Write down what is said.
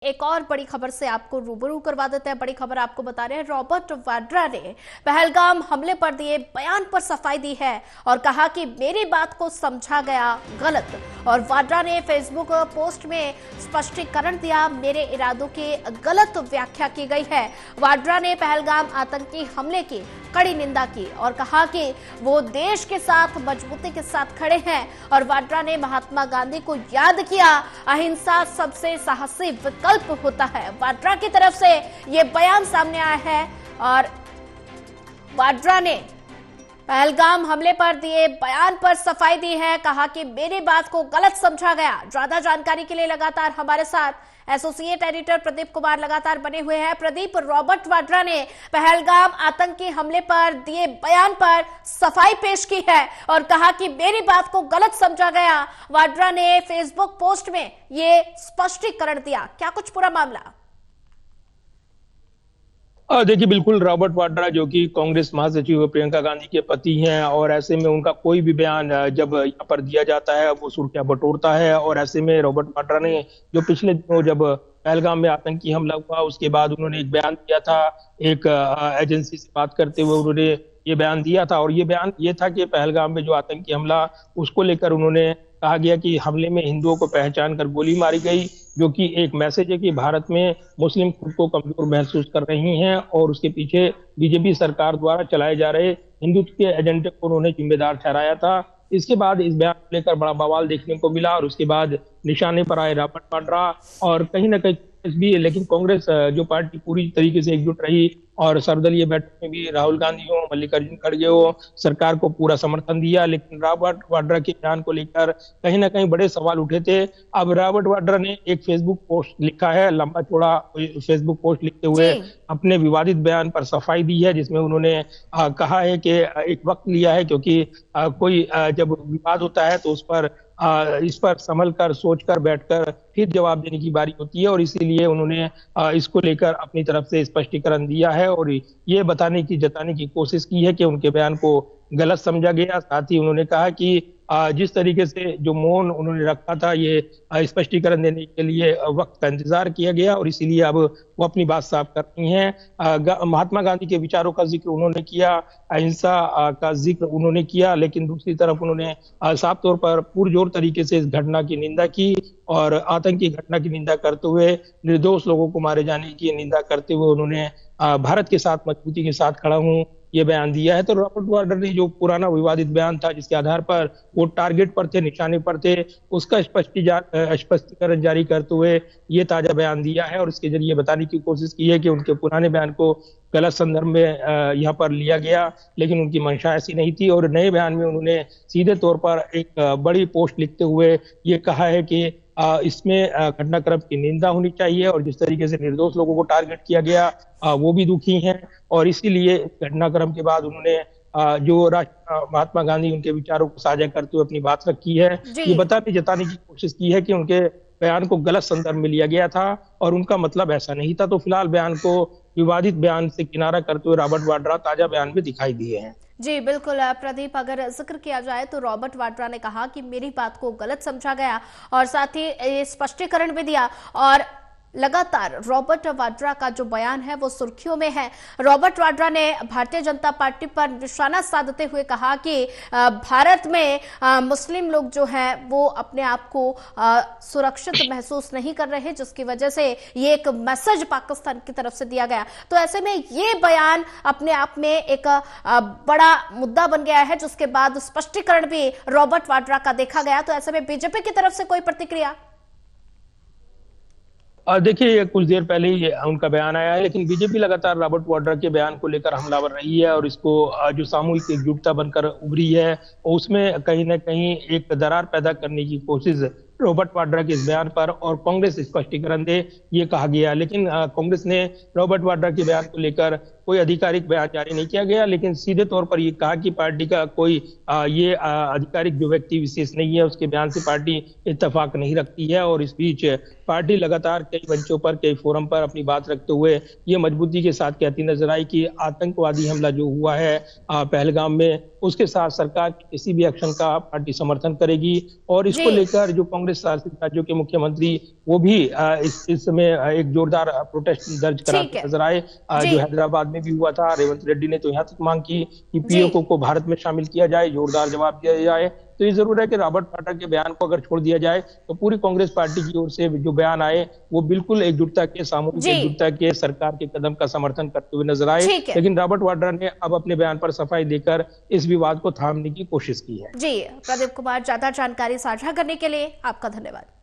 एक और बड़ी खबर से आपको रूबरू करवा देते हैं। बड़ी खबर आपको बता रहे हैं, रॉबर्ट वाड्रा ने पहलगाम हमले पर दिए बयान पर सफाई दी है और कहा कि मेरी बात को समझा गया गलत। और वाड्रा ने फेसबुक पोस्ट में स्पष्टीकरण दिया, मेरे इरादों की गलत व्याख्या की गई है। वाड्रा ने पहलगाम आतंकी हमले की कड़ी निंदा की और कहा कि वो देश के साथ मजबूती के साथ खड़े हैं। और वाड्रा ने महात्मा गांधी को याद किया, अहिंसा सबसे साहसी विकल्प होता है। वाड्रा की तरफ से ये बयान सामने आया है और वाड्रा ने पहलगाम हमले पर दिए बयान पर सफाई दी है, कहा कि मेरी बात को गलत समझा गया। ज्यादा जानकारी के लिए लगातार हमारे साथ एसोसिएट एडिटर प्रदीप कुमार लगातार बने हुए हैं। प्रदीप, रॉबर्ट वाड्रा ने पहलगाम आतंकी हमले पर दिए बयान पर सफाई पेश की है और कहा कि मेरी बात को गलत समझा गया। वाड्रा ने फेसबुक पोस्ट में ये स्पष्टीकरण दिया, क्या कुछ पूरा मामला? देखिए, बिल्कुल रॉबर्ट वाड्रा जो कि कांग्रेस महासचिव प्रियंका गांधी के पति हैं, और ऐसे में उनका कोई भी बयान जब यहाँ पर दिया जाता है वो सुर्खियां बटोरता है। और ऐसे में रॉबर्ट वाड्रा ने जो पिछले दिनों जब पहलगाम में आतंकी हमला हुआ उसके बाद उन्होंने एक बयान दिया था, एक एजेंसी से बात करते हुए उन्होंने ये बयान दिया था। और ये बयान ये था कि पहलगाम में जो आतंकी हमला उसको लेकर उन्होंने कहा गया कि हमले में हिंदुओं को पहचान कर गोली मारी गई, जो कि एक मैसेज है कि भारत में मुस्लिम खुद को कमजोर महसूस कर रही हैं और उसके पीछे बीजेपी सरकार द्वारा चलाए जा रहे हिंदुत्व के एजेंडे को उन्होंने जिम्मेदार ठहराया था। इसके बाद इस बयान को लेकर बड़ा बवाल देखने को मिला और उसके बाद निशाने पर आए रॉबर्ट वाड्रा और कहीं ना कहीं कांग्रेस भी। लेकिन कांग्रेस जो पार्टी पूरी तरीके से एकजुट रही और सर्वदलीय बैठक में भी राहुल गांधी हो, मल्लिकार्जुन खड़गे हो, सरकार को पूरा समर्थन दिया। लेकिन रॉबर्ट वाड्रा के बयान को लेकर कहीं ना कहीं बड़े सवाल उठे थे। अब रॉबर्ट वाड्रा ने एक फेसबुक पोस्ट लिखा है, लंबा चौड़ा फेसबुक पोस्ट लिखते हुए अपने विवादित बयान पर सफाई दी है, जिसमें उन्होंने कहा है कि एक वक्त लिया है, क्योंकि कोई जब विवाद होता है तो उस पर इस पर संभल कर सोच कर बैठकर फिर जवाब देने की बारी होती है। और इसीलिए उन्होंने इसको लेकर अपनी तरफ से स्पष्टीकरण दिया है और ये जताने की कोशिश की है कि उनके बयान को गलत समझा गया। साथ ही उन्होंने कहा कि जिस तरीके से जो मौन उन्होंने रखा था, ये स्पष्टीकरण देने के लिए वक्त का इंतजार किया गया और इसीलिए अब वो अपनी बात साफ कर रही हैं। महात्मा गांधी के विचारों का जिक्र उन्होंने किया, अहिंसा का जिक्र उन्होंने किया, लेकिन दूसरी तरफ उन्होंने साफ तौर पर पुरजोर तरीके से इस घटना की निंदा की और आतंकी घटना की निंदा करते हुए, निर्दोष लोगों को मारे जाने की निंदा करते हुए उन्होंने भारत के साथ मजबूती के साथ खड़ा हूं ये बयान दिया है। तो रॉबर्ट वाड्रा ने जो पुराना विवादित बयान था जिसके आधार पर वो टारगेट पर थे, निशाने पर थे, उसका स्पष्टीकरण जारी करते हुए ये ताजा बयान दिया है और इसके जरिए बताने की कोशिश की है कि उनके पुराने बयान को गलत संदर्भ में यहाँ पर लिया गया, लेकिन उनकी मंशा ऐसी नहीं थी। और नए बयान में उन्होंने सीधे तौर पर एक बड़ी पोस्ट लिखते हुए ये कहा है कि इसमें घटनाक्रम की निंदा होनी चाहिए और जिस तरीके से निर्दोष लोगों को टारगेट किया गया वो भी दुखी हैं। और इसीलिए घटनाक्रम के बाद उन्होंने जो महात्मा गांधी उनके विचारों को साझा करते हुए अपनी बात रखी है, ये जताने की कोशिश की है कि उनके बयान को गलत संदर्भ में लिया गया था और उनका मतलब ऐसा नहीं था। तो फिलहाल बयान को विवादित बयान से किनारा करते हुए रॉबर्ट वाड्रा ताजा बयान में दिखाई दिए हैं। जी बिल्कुल प्रदीप, अगर जिक्र किया जाए तो रॉबर्ट वाड्रा ने कहा कि मेरी बात को गलत समझा गया और साथ ही स्पष्टीकरण भी दिया। और लगातार रॉबर्ट वाड्रा का जो बयान है वो सुर्खियों में है। रॉबर्ट वाड्रा ने भारतीय जनता पार्टी पर निशाना साधते हुए कहा कि भारत में मुस्लिम लोग जो हैं वो अपने आप को सुरक्षित महसूस नहीं कर रहे, जिसकी वजह से ये एक मैसेज पाकिस्तान की तरफ से दिया गया। तो ऐसे में ये बयान अपने आप में एक बड़ा मुद्दा बन गया है, जिसके बाद स्पष्टीकरण भी रॉबर्ट वाड्रा का देखा गया। तो ऐसे में बीजेपी की तरफ से कोई प्रतिक्रिया? देखिए, कुछ देर पहले ही उनका बयान आया है, लेकिन बीजेपी लगातार रॉबर्ट वाड्रा के बयान को लेकर हमलावर रही है और इसको जो सामूहिक एकजुटता बनकर उभरी है उसमें कहीं ना कहीं एक दरार पैदा करने की कोशिश रॉबर्ट वाड्रा के इस बयान पर और कांग्रेस स्पष्टीकरण दे, ये कहा गया। लेकिन कांग्रेस ने रॉबर्ट वाड्रा के बयान को लेकर कोई आधिकारिक बयान जारी नहीं किया गया, लेकिन सीधे तौर पर ये कहा कि पार्टी का कोई आधिकारिक जो व्यक्ति विशेष नहीं है, उसके बयान से पार्टी इत्तेफाक नहीं रखती है। और इस बीच पार्टी लगातार कई मंचों पर, कई फोरम पर अपनी बात रखते हुए ये मजबूती के साथ कहती नजर आई कि आतंकवादी हमला जो हुआ है पहलगाम में, उसके साथ सरकार के किसी भी एक्शन का पार्टी समर्थन करेगी। और इसको लेकर जो कांग्रेस शासित राज्यों के मुख्यमंत्री वो भी इस समय एक जोरदार प्रोटेस्ट दर्ज कराते नजर आए। जो हैदराबाद में भी हुआ था, रेवंत रेड्डी ने तो यहाँ तक मांग की कि पीओके को भारत में शामिल किया जाए, जोरदार जवाब दिया जाए। तो ये जरूर है कि रॉबर्ट वाड्रा के बयान को अगर छोड़ दिया जाए तो पूरी कांग्रेस पार्टी की ओर से जो बयान आए वो बिल्कुल एकजुटता के, सामूहिक एकजुटता के, सरकार के कदम का समर्थन करते हुए नजर आए। लेकिन रॉबर्ट वाड्रा ने अब अपने बयान पर सफाई देकर इस विवाद को थामने की कोशिश की है। जी प्रदीप कुमार, ज्यादा जानकारी साझा करने के लिए आपका धन्यवाद।